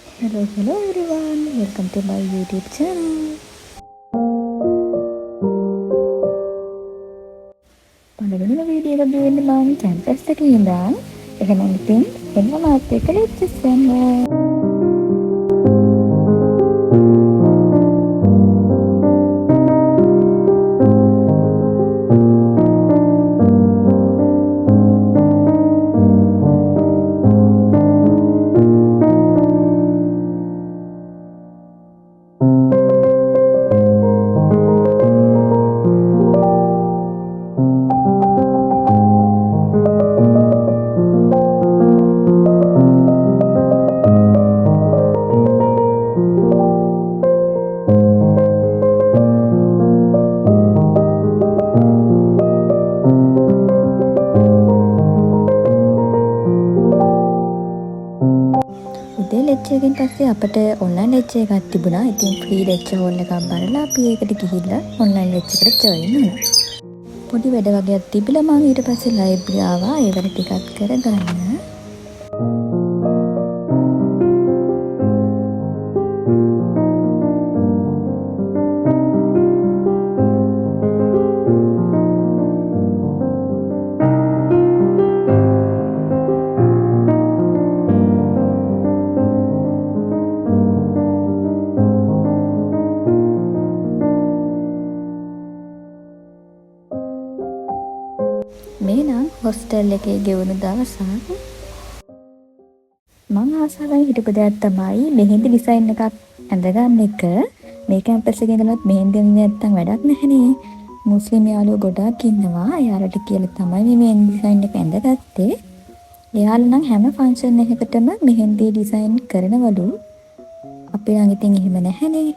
Hello everyone, welcome to my YouTube channel. පළවෙනිම video එක ගේන්නේ මම කැම්පස් එකේ ඉඳන්. එහෙනම් ඉතින් එන්න මාත් එක්ක ලෙක්චර්ස් යන්න. උදේ ලෙක්චර් එකෙන් පස්සේ අපිට ඔන්ලයින් ලෙක්චර් එකක් තිබුණා. ඉතින් ෆ්‍රී ලෙක්චර් හෝල් එකක් බලලා අපි ඒකට ගිහිල්ලා ඔන්ලයින් ලෙක්චර් එකට ජොයින් වුණා. පොඩි වැඩ වගේක් තිබිලා මම ඊට පස්සේ ලයිබ්‍රරි ආවා ඒ වැඩ ටිකක් කරගන්න. මේ නම් හොස්ටල් එකේ ගෙවුණු දවසක්. මම ආසාවෙන් හිටපු දෙයක් තමයි මෙහෙන්දි ඩිසයින් එකක් ඇඳගන්න එක. මේ කැම්පස් එකේ ඉඳලත් මෙහෙන්දි අඳින්න නැත්තම් වැඩක් නැහැනේ. මුස්ලිම් යාළුවෝ ගොඩක් ඉන්නවා. එයාලට කියලා තමයි මේ මෙහෙන්දි ඩිසයින් එක ඇඳගත්තේ. එයාලා නම් හැම ෆන්ක්ෂන් එකකටම මෙහෙන්දි ඩිසයින් කරනවලු. අපේ නම් ඉතින් එහෙම නැහැනේ.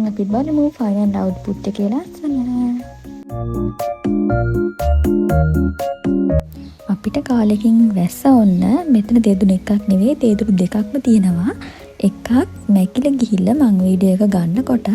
අපි බලමු ෆයිනල් අවුට්පුට් එකේ ලස්සන. අපිට කාලෙකින් වැස්ස ඔන්න මෙතන දෙදුන එකක් නෙවෙයි තේදුරු දෙකක්ම තියෙනවා. එකක් මැකිල ගිහිල්ලා මං වීඩියෝ එක ගන්නකොට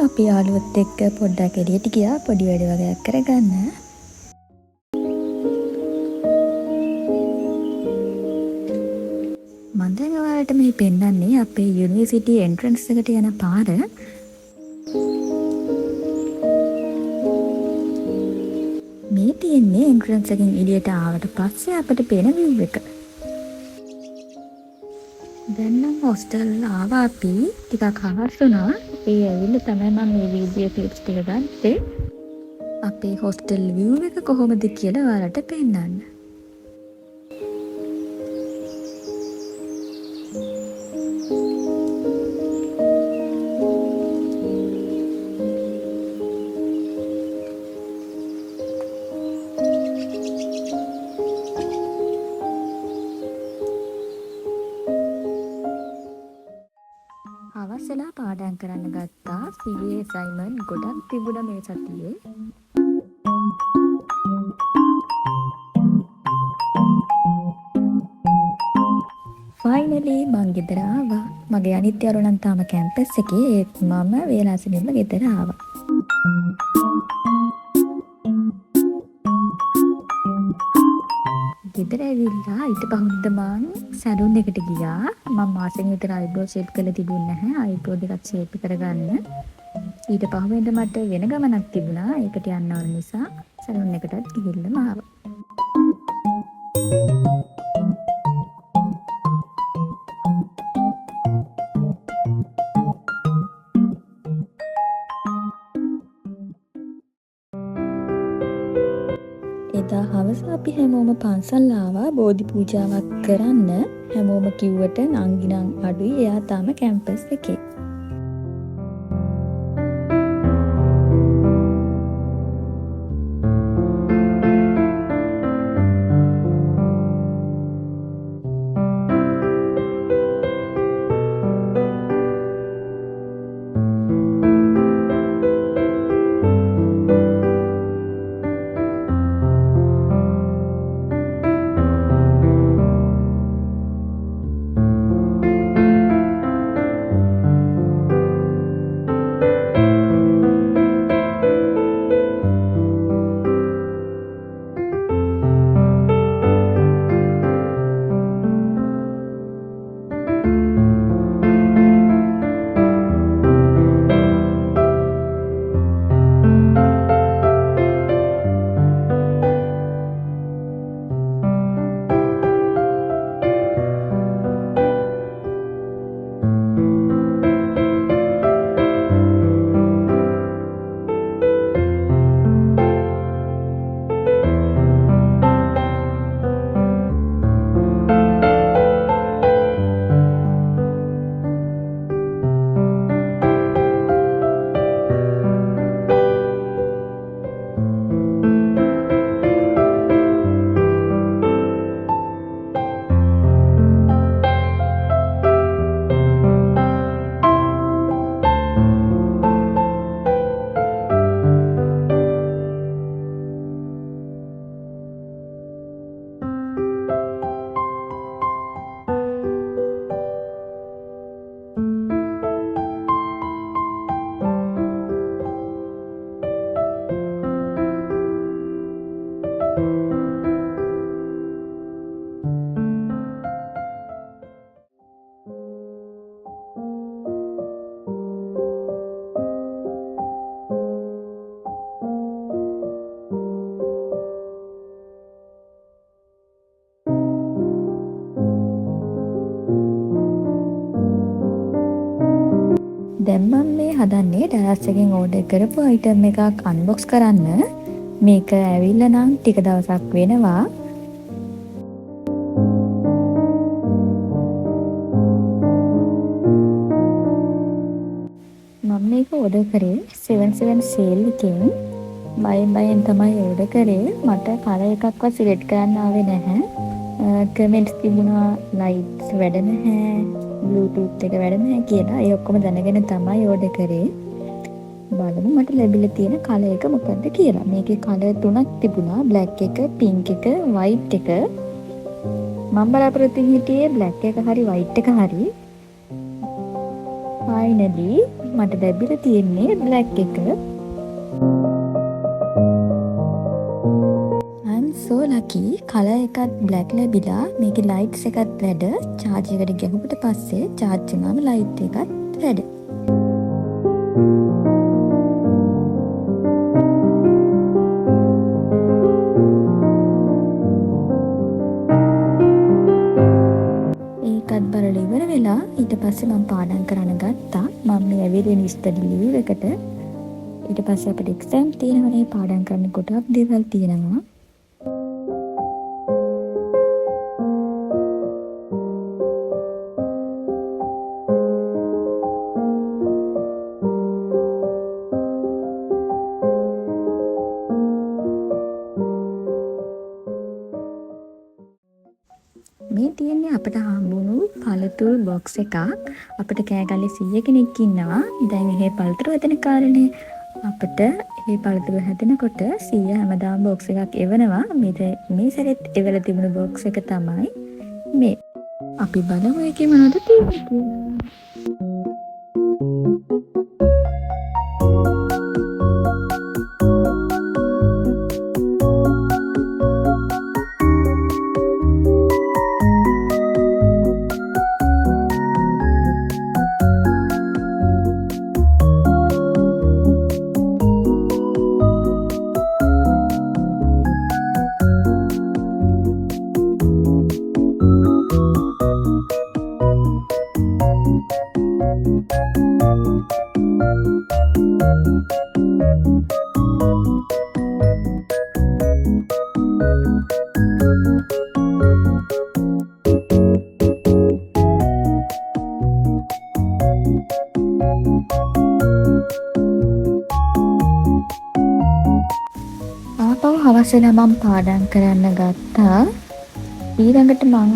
අපි යාළුවොත් එක්ක පොඩ්ඩක් එළියට ගියා පොඩි වැඩ වගේක් කරගන්න. මම දැන් ඔයාලට මේ පෙන්නන්නේ අපේ යුනිවර්සිටි එන්ට්‍රන්ස් එකට යන පාර. මේ තියෙන්නේ එන්ට්‍රන්ස් එකෙන් එළියට ආවට පස්සේ අපිට පේන view එක. දැන් නම් හොස්ටල් ආවා අපි ටිකක් හවස් වුණා. ඒ ඇවිල්ලා තමයි මම මේ වීඩියෝ ක්ලිප්ස් ටික ගත්තේ. අපේ හොස්ටල් view එක කොහොමද කියලා ඔයාලට පෙන්නන්න. හවසලා පාඩම් කරන්න ගත්තා. CA assignment ගොඩක් තිබුණා මේ සතියේ. ෆයිනලි මං ගෙදර ආවා. මගේ අනිත් යාළුවා නම් තාම කැම්පස් එකේ. ඒත් මම වේලාසෙනින්ම ගෙදර ආවා. ගෙදර ඇවිල්ලා ඊට පහුවෙනිද මං සැලූන් එකට ගියා. මම මාසෙක විතර අයිබ්‍රෝ ෂේප් කරලා තිබුණේ නැහැ. අයිබ්‍රෝ දෙකක් ෂේප් කරගන්න. ඊට පහුවෙනිද මට වෙන ගමනක් තිබුණා. ඒකට යන්න ඕන නිසා සැලූන් එකටත් ගිහිල්ලාම ආවා. එදා හවස අපි හැමෝම පන්සල් ආවා බෝධි පූජාවක් කරන්න. හැමෝම කිව්වට නංගිනම් අඩුයි එයා තාම කැම්පස් එකේ. දැන් මම මේ හදන්නේ ටෙරස් එකෙන් ඕඩර් කරපු අයිටම් එකක් අන්බොක්ස් කරන්න. මේක ඇවිල්ලා නම් ටික දවසක් වෙනවා. මම මේක ඕඩර් කරේ 77 සේල් එකෙන්. බයෙන් තමයි ඕඩර් කරේ. මට කලර් එකක්වත් සිලෙක්ට් කරන්න ආවේ නැහැ. කමෙන්ට්ස් තිබුණා ලයිට්ස් වැඩ නැහැ, බ්ලූටූත් එක වැඩ නැහැ කියලා. ඒ ඔක්කොම දැනගෙන තමයි ඕඩර් කරේ. බලමු මට ලැබිලා තියෙන කලර් එක මොකක්ද කියලා. මේකේ කලර් තුනක් තිබුණා. බ්ලැක් එක, පින්ක් එක, වයිට් එක. මම බලාපොරොත්තු හිටියේ බ්ලැක් එක හරි වයිට් එක හරි. ෆයිනලි මට ලැබිලා තියෙන්නේ බ්ලැක් එක. so lucky කලර් එකත් බ්ලැක් ලැබිලා. මේකේ ලයිට්ස් එකත් වැඩ. charge එකට ගැහුවට පස්සේ charge වුණාම ලයිට් එකත් වැඩ. ඒකත් බලලා ඉවර වෙලා ඊට පස්සේ මම පාඩම් කරන්න ගත්තා. මම මේ ඇවිල්ලා ස්ටඩි ලීව් එකට. ඊට පස්සේ අපිට එක්සෑම් තියෙනවනේ. පාඩම් කරන්න ගොඩක් දේවල් තියෙනවා. මේ තියෙන්නේ අපිට හම්බුණු පළතුරු බොක්ස් එකක්. අපිට කෑගල්ලේ 100 කෙනෙක් ඉන්නවා. දැන් මේ පළතුරු හදන කාලේනේ. අපිට මේ පළතුරු හදනකොට 100 හැමදාම බොක්ස් එකක් එවනවා. මේ සැරේත් එවලා තිබුණු බොක්ස් එක තමයි මේ. අපි බලමු ඒකේ මොනවද තියෙන්නේ කියලා. හවස වෙලා මම පාඩම් කරන්න ගත්තා. ඊළඟට මං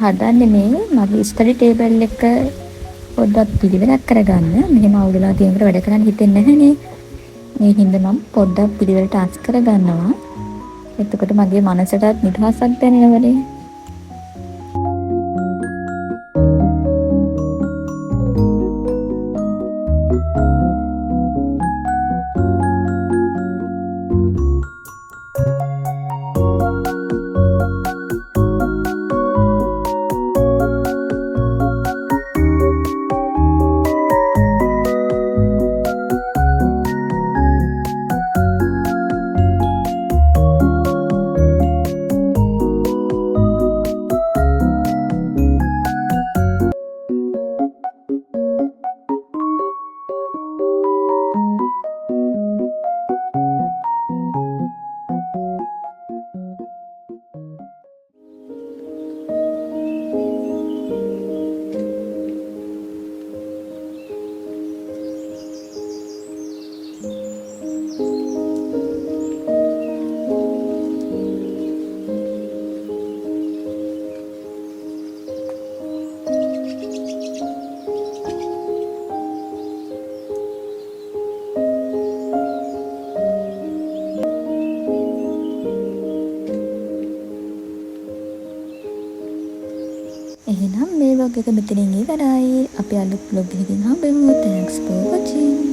හදන්නේ මේ මගේ ස්ටඩි ටේබල් එක පොඩ්ඩක් පිළිවෙලක් කරගන්න. මෙහෙම අවුල් වෙලා තියෙනකොට වැඩ කරන්න හිතෙන්නේ නැහනේ. මේ හින්දා මම පොඩ්ඩක් පිළිවෙලට අස් කරගන්නවා. එතකොට මගේ මනසටත් නිදහසක් දැනෙනවනේ. එහෙනම් මේ vlog එක මෙතනින් ඉවරයි. අපි අලුත් vlog එකකින් හම්බෙමු. Thanks for watching.